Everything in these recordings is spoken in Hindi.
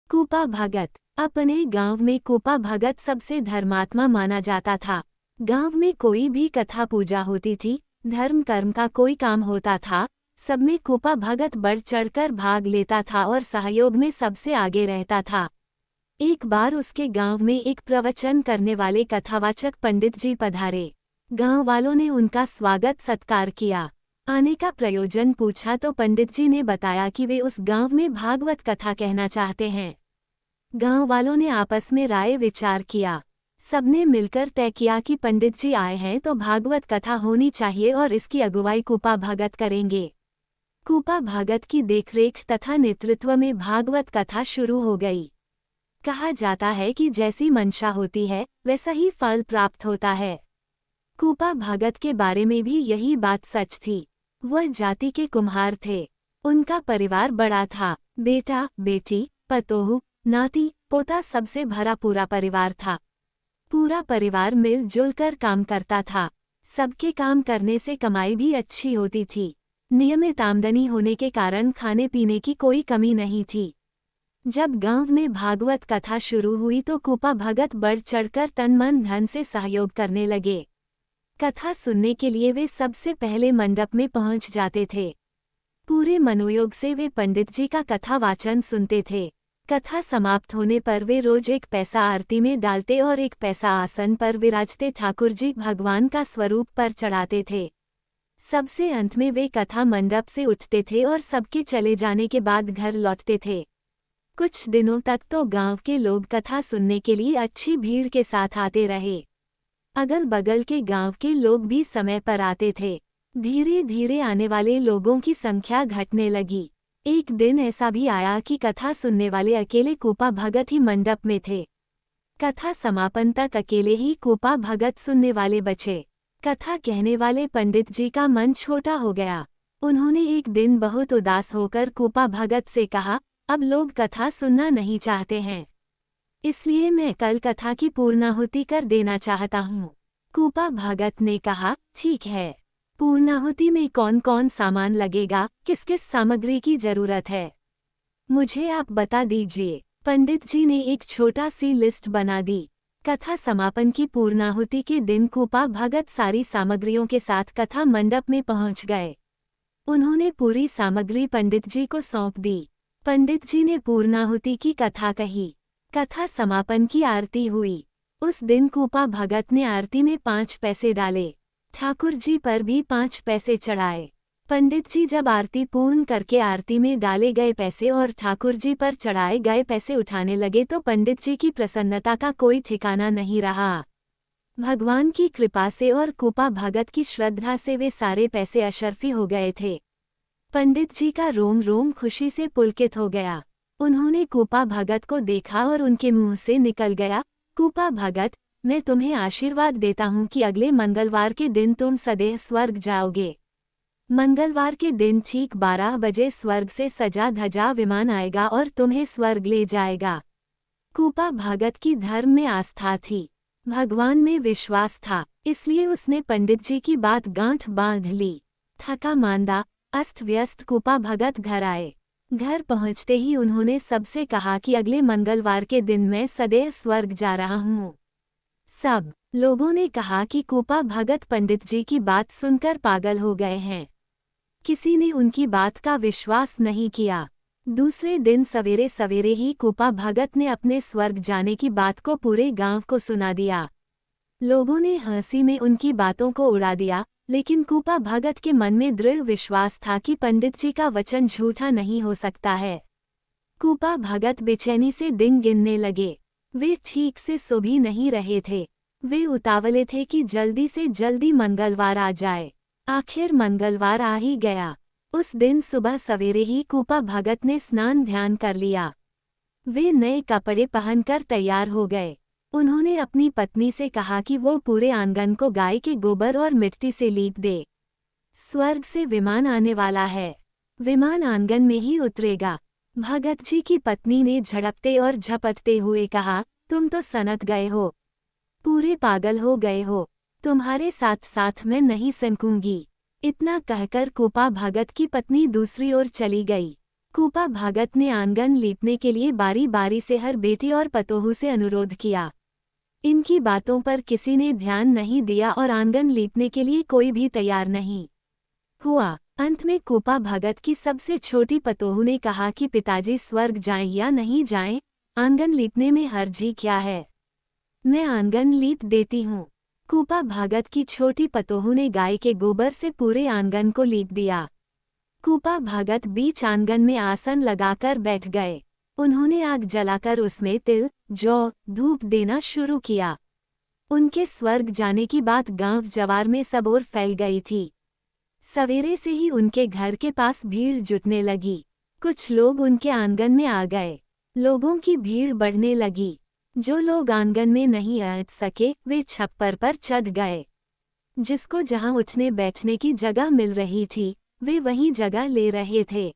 कूपा भगत। अपने गांव में कूपा भगत सबसे धर्मात्मा माना जाता था। गांव में कोई भी कथा पूजा होती थी, धर्म कर्म का कोई काम होता था, सब में कूपा भगत बढ़ चढ़कर भाग लेता था और सहयोग में सबसे आगे रहता था। एक बार उसके गांव में एक प्रवचन करने वाले कथावाचक पंडित जी पधारे। गांव वालों ने उनका स्वागत सत्कार किया। आने का प्रयोजन पूछा तो पंडित जी ने बताया कि वे उस गांव में भागवत कथा कहना चाहते हैं। गांव वालों ने आपस में राय विचार किया। सबने मिलकर तय किया कि पंडित जी आए हैं तो भागवत कथा होनी चाहिए और इसकी अगुवाई कूपा भगत करेंगे। कूपा भगत की देखरेख तथा नेतृत्व में भागवत कथा शुरू हो गई। कहा जाता है कि जैसी मंशा होती है वैसा ही फल प्राप्त होता है। कूपा भगत के बारे में भी यही बात सच थी। वह जाति के कुम्हार थे। उनका परिवार बड़ा था। बेटा, बेटी, पतोहू, नाती, पोता सबसे भरा पूरा परिवार था। पूरा परिवार मिलजुल कर काम करता था। सबके काम करने से कमाई भी अच्छी होती थी। नियमित आमदनी होने के कारण खाने पीने की कोई कमी नहीं थी। जब गांव में भागवत कथा शुरू हुई तो कूपा भगत बढ़ चढ़कर तन मन धन से सहयोग करने लगे। कथा सुनने के लिए वे सबसे पहले मंडप में पहुंच जाते थे। पूरे मनोयोग से वे पंडित जी का कथा वाचन सुनते थे। कथा समाप्त होने पर वे रोज 1 पैसा आरती में डालते और 1 पैसा आसन पर विराजते ठाकुर जी भगवान का स्वरूप पर चढ़ाते थे। सबसे अंत में वे कथा मंडप से उठते थे और सबके चले जाने के बाद घर लौटते थे। कुछ दिनों तक तो गांव के लोग कथा सुनने के लिए अच्छी भीड़ के साथ आते रहे। अगल बगल के गांव के लोग भी समय पर आते थे। धीरे धीरे आने वाले लोगों की संख्या घटने लगी। एक दिन ऐसा भी आया कि कथा सुनने वाले अकेले कूपा भगत ही मंडप में थे। कथा समापन तक अकेले ही कूपा भगत सुनने वाले बचे। कथा कहने वाले पंडित जी का मन छोटा हो गया। उन्होंने एक दिन बहुत उदास होकर कूपा भगत से कहा, अब लोग कथा सुनना नहीं चाहते हैं, इसलिए मैं कल कथा की पूर्णाहुति कर देना चाहता हूँ। कूपा भगत ने कहा, ठीक है। पूर्णाहुति में कौन कौन सामान लगेगा, किस किस सामग्री की जरूरत है, मुझे आप बता दीजिए। पंडित जी ने एक छोटा सी लिस्ट बना दी। कथा समापन की पूर्णाहुति के दिन कूपा भगत सारी सामग्रियों के साथ कथा मंडप में पहुंच गए। उन्होंने पूरी सामग्री पंडित जी को सौंप दी। पंडित जी ने पूर्णाहुति की कथा कही। कथा समापन की आरती हुई। उस दिन कूपा भगत ने आरती में 5 पैसे डाले। ठाकुर जी पर भी 5 पैसे चढ़ाए। पंडित जी जब आरती पूर्ण करके आरती में डाले गए पैसे और ठाकुर जी पर चढ़ाए गए पैसे उठाने लगे तो पंडित जी की प्रसन्नता का कोई ठिकाना नहीं रहा। भगवान की कृपा से और कूपा भगत की श्रद्धा से वे सारे पैसे अशर्फी हो गए थे। पंडित जी का रोम रोम खुशी से पुलकित हो गया। उन्होंने कूपा भगत को देखा और उनके मुंह से निकल गया, कूपा भगत, मैं तुम्हें आशीर्वाद देता हूँ कि अगले मंगलवार के दिन तुम सदैव स्वर्ग जाओगे। मंगलवार के दिन ठीक 12 बजे स्वर्ग से सजा धजा विमान आएगा और तुम्हें स्वर्ग ले जाएगा। कूपा भगत की धर्म में आस्था थी, भगवान में विश्वास था, इसलिए उसने पंडित जी की बात गांठ बांध ली। थका मांदा अस्त व्यस्त कूपा भगत घर आए। घर पहुंचते ही उन्होंने सबसे कहा कि अगले मंगलवार के दिन मैं सदैव स्वर्ग जा रहा हूँ। सब लोगों ने कहा कि कूपा भगत पंडित जी की बात सुनकर पागल हो गए हैं। किसी ने उनकी बात का विश्वास नहीं किया। दूसरे दिन सवेरे सवेरे ही कूपा भगत ने अपने स्वर्ग जाने की बात को पूरे गांव को सुना दिया। लोगों ने हंसी में उनकी बातों को उड़ा दिया, लेकिन कूपा भगत के मन में दृढ़ विश्वास था कि पंडित जी का वचन झूठा नहीं हो सकता है। कूपा भगत बेचैनी से दिन गिनने लगे। वे ठीक से सो भी नहीं रहे थे। वे उतावले थे कि जल्दी से जल्दी मंगलवार आ जाए। आखिर मंगलवार आ ही गया। उस दिन सुबह सवेरे ही कूपा भगत ने स्नान ध्यान कर लिया। वे नए कपड़े पहनकर तैयार हो गए। उन्होंने अपनी पत्नी से कहा कि वो पूरे आंगन को गाय के गोबर और मिट्टी से लीप दे। स्वर्ग से विमान आने वाला है, विमान आंगन में ही उतरेगा। भगत जी की पत्नी ने झड़पते और झपटते हुए कहा, तुम तो सनक गए हो, पूरे पागल हो गए हो, तुम्हारे साथ साथ मैं नहीं सनकूंगी। इतना कहकर कूपा भगत की पत्नी दूसरी ओर चली गई। कूपा भगत ने आंगन लीपने के लिए बारी बारी से हर बेटी और पतोहू से अनुरोध किया। इनकी बातों पर किसी ने ध्यान नहीं दिया और आंगन लीपने के लिए कोई भी तैयार नहीं हुआ। अंत में कूपा भगत की सबसे छोटी पतोहू ने कहा कि पिताजी स्वर्ग जाएं या नहीं जाएं, आंगन लीपने में हर्ज ही क्या है, मैं आंगन लीप देती हूँ। कूपा भगत की छोटी पतोहू ने गाय के गोबर से पूरे आंगन को लीप दिया। कूपा भगत बीच आंगन में आसन लगाकर बैठ गए। उन्होंने आग जलाकर उसमें तिल, जौ, धूप देना शुरू किया। उनके स्वर्ग जाने की बात गांव जवार में सब ओर फैल गई थी। सवेरे से ही उनके घर के पास भीड़ जुटने लगी। कुछ लोग उनके आंगन में आ गए। लोगों की भीड़ बढ़ने लगी। जो लोग आंगन में नहीं आ सके वे छप्पर पर चढ़ गए। जिसको जहां उठने बैठने की जगह मिल रही थी वे वहीं जगह ले रहे थे।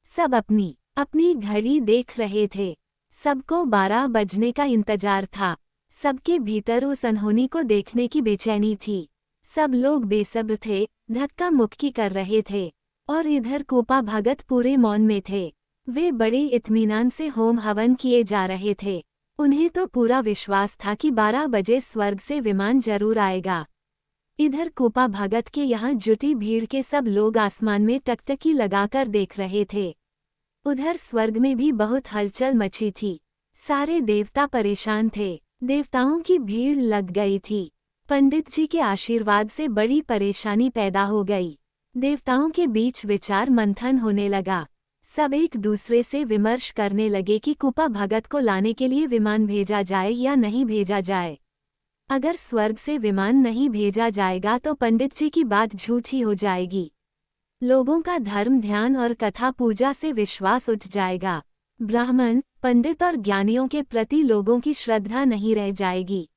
सब अपनी अपनी घड़ी देख रहे थे। सबको 12 बजने का इंतजार था। सबके भीतर उस अनहोनी को देखने की बेचैनी थी। सब लोग बेसब्र थे, धक्का मुक्की कर रहे थे। और इधर कूपा भगत पूरे मौन में थे। वे बड़े इत्मीनान से होम हवन किए जा रहे थे। उन्हें तो पूरा विश्वास था कि 12 बजे स्वर्ग से विमान जरूर आएगा। इधर कूपा भगत के यहाँ जुटी भीड़ के सब लोग आसमान में टकटकी लगाकर देख रहे थे। उधर स्वर्ग में भी बहुत हलचल मची थी। सारे देवता परेशान थे। देवताओं की भीड़ लग गई थी। पंडित जी के आशीर्वाद से बड़ी परेशानी पैदा हो गई। देवताओं के बीच विचार मंथन होने लगा। सब एक दूसरे से विमर्श करने लगे कि कूपा भगत को लाने के लिए विमान भेजा जाए या नहीं भेजा जाए। अगर स्वर्ग से विमान नहीं भेजा जाएगा तो पंडित जी की बात झूठी हो जाएगी। लोगों का धर्म ध्यान और कथा पूजा से विश्वास उठ जाएगा। ब्राह्मण, पंडित और ज्ञानियों के प्रति लोगों की श्रद्धा नहीं रह जाएगी।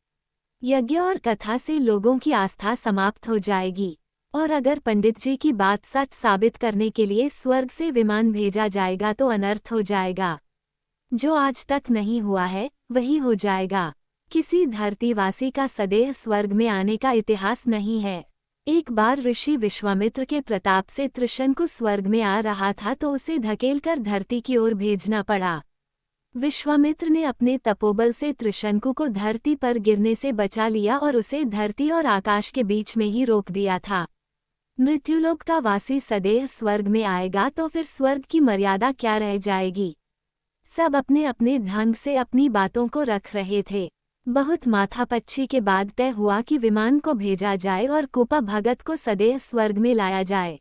यज्ञ और कथा से लोगों की आस्था समाप्त हो जाएगी। और अगर पंडित जी की बात सच साबित करने के लिए स्वर्ग से विमान भेजा जाएगा तो अनर्थ हो जाएगा। जो आज तक नहीं हुआ है वही हो जाएगा। किसी धरतीवासी का सदैव स्वर्ग में आने का इतिहास नहीं है। एक बार ऋषि विश्वामित्र के प्रताप से त्रिशंकु स्वर्ग में आ रहा था तो उसे धकेलकर धरती की ओर भेजना पड़ा। विश्वामित्र ने अपने तपोबल से त्रिशंकु को धरती पर गिरने से बचा लिया और उसे धरती और आकाश के बीच में ही रोक दिया था। मृत्युलोक का वासी सदैव स्वर्ग में आएगा तो फिर स्वर्ग की मर्यादा क्या रह जाएगी। सब अपने अपने ढंग से अपनी बातों को रख रहे थे। बहुत माथापच्ची के बाद तय हुआ कि विमान को भेजा जाए और कूपा भगत को सदैव स्वर्ग में लाया जाए।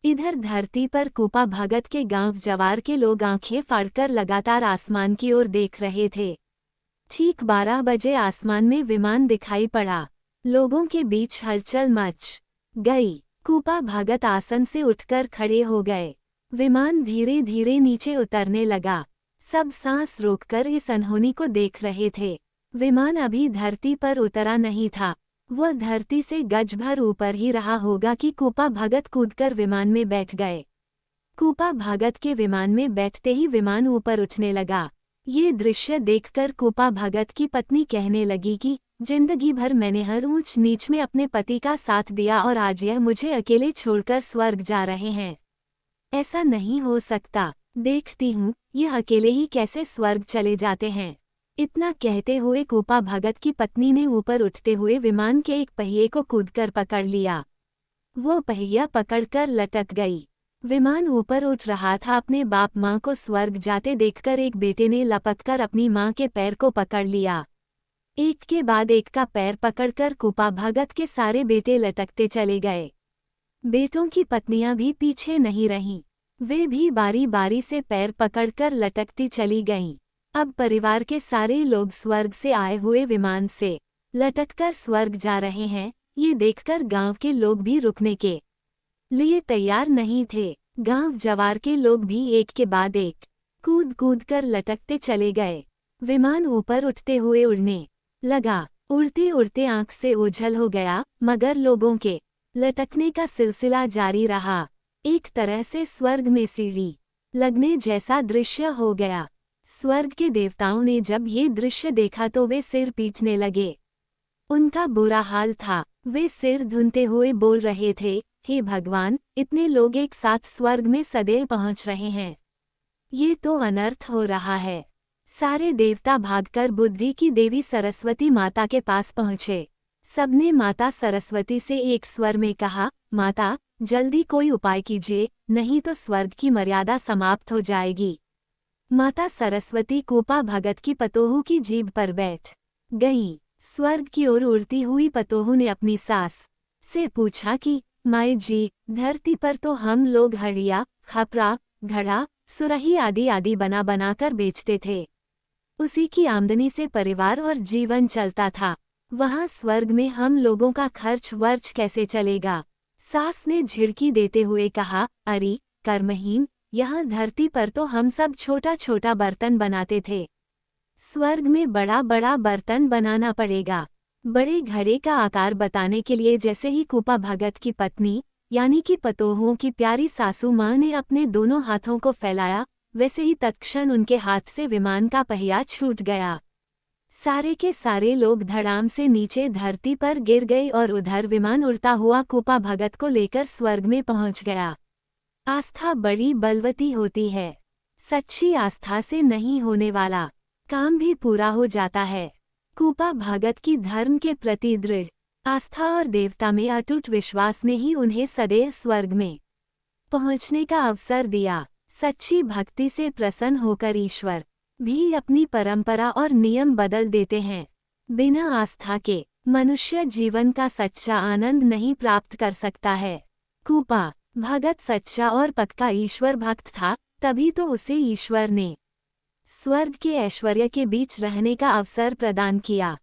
इधर धरती पर कूपा भगत के गांव जवार के लोग आंखें फाड़कर लगातार आसमान की ओर देख रहे थे। ठीक 12 बजे आसमान में विमान दिखाई पड़ा। लोगों के बीच हलचल मच गई। कूपा भगत आसन से उठकर खड़े हो गए। विमान धीरे धीरे नीचे उतरने लगा। सब सांस रोककर इस अनहोनी को देख रहे थे। विमान अभी धरती पर उतरा नहीं था। वह धरती से गज भर ऊपर ही रहा होगा कि कूपा भगत कूदकर विमान में बैठ गए। कूपा भगत के विमान में बैठते ही विमान ऊपर उठने लगा। ये दृश्य देखकर कूपा भगत की पत्नी कहने लगी कि जिंदगी भर मैंने हर ऊंच नीच में अपने पति का साथ दिया और आज यह मुझे अकेले छोड़कर स्वर्ग जा रहे हैं। ऐसा नहीं हो सकता। देखती हूँ यह अकेले ही कैसे स्वर्ग चले जाते हैं। इतना कहते हुए कूपा भगत की पत्नी ने ऊपर उठते हुए विमान के एक पहिए को कूदकर पकड़ लिया। वो पहिया पकड़कर लटक गई। विमान ऊपर उठ रहा था। अपने बाप माँ को स्वर्ग जाते देखकर एक बेटे ने लपककर अपनी माँ के पैर को पकड़ लिया। एक के बाद एक का पैर पकड़कर कूपा भगत के सारे बेटे लटकते चले गए। बेटों की पत्नियां भी पीछे नहीं रहीं। वे भी बारी बारी से पैर पकड़कर लटकती चली गईं। अब परिवार के सारे लोग स्वर्ग से आए हुए विमान से लटककर स्वर्ग जा रहे हैं। ये देखकर गांव के लोग भी रुकने के लिए तैयार नहीं थे। गांव जवार के लोग भी एक के बाद एक कूद कूद कर लटकते चले गए। विमान ऊपर उठते हुए उड़ने लगा। उड़ते उड़ते आंख से ओझल हो गया, मगर लोगों के लटकने का सिलसिला जारी रहा। एक तरह से स्वर्ग में सीढ़ी लगने जैसा दृश्य हो गया। स्वर्ग के देवताओं ने जब ये दृश्य देखा तो वे सिर पीटने लगे। उनका बुरा हाल था। वे सिर धुनते हुए बोल रहे थे, हे भगवान, इतने लोग एक साथ स्वर्ग में सदैव पहुंच रहे हैं। ये तो अनर्थ हो रहा है। सारे देवता भागकर बुद्धि की देवी सरस्वती माता के पास पहुँचे। सबने माता सरस्वती से एक स्वर में कहा, माता, जल्दी कोई उपाय कीजिए, नहीं तो स्वर्ग की मर्यादा समाप्त हो जाएगी। माता सरस्वती कोपा भगत की पतोहू की जीभ पर बैठ गईं। स्वर्ग की ओर उड़ती हुई पतोहू ने अपनी सास से पूछा कि माए जी, धरती पर तो हम लोग हड़िया, खपरा, घड़ा, सुरही आदि आदि बना बनाकर बेचते थे। उसी की आमदनी से परिवार और जीवन चलता था। वहाँ स्वर्ग में हम लोगों का खर्च वर्च कैसे चलेगा? सास ने झिड़की देते हुए कहा, अरे कर्महीन, यहाँ धरती पर तो हम सब छोटा छोटा बर्तन बनाते थे। स्वर्ग में बड़ा बड़ा बर्तन बनाना पड़ेगा। बड़े घड़े का आकार बताने के लिए जैसे ही कूपा भगत की पत्नी यानी कि पतोहुओं की प्यारी सासू माँ ने अपने दोनों हाथों को फैलाया, वैसे ही तत्क्षण उनके हाथ से विमान का पहिया छूट गया। सारे के सारे लोग धड़ाम से नीचे धरती पर गिर गए और उधर विमान उड़ता हुआ कूपा भगत को लेकर स्वर्ग में पहुंच गया। आस्था बड़ी बलवती होती है। सच्ची आस्था से नहीं होने वाला काम भी पूरा हो जाता है। कूपा भगत की धर्म के प्रति दृढ़ आस्था और देवता में अटूट विश्वास ने ही उन्हें सदैव स्वर्ग में पहुंचने का अवसर दिया। सच्ची भक्ति से प्रसन्न होकर ईश्वर भी अपनी परंपरा और नियम बदल देते हैं। बिना आस्था के मनुष्य जीवन का सच्चा आनंद नहीं प्राप्त कर सकता है। कूपा भगत सच्चा और पक्का ईश्वर भक्त था, तभी तो उसे ईश्वर ने स्वर्ग के ऐश्वर्य के बीच रहने का अवसर प्रदान किया।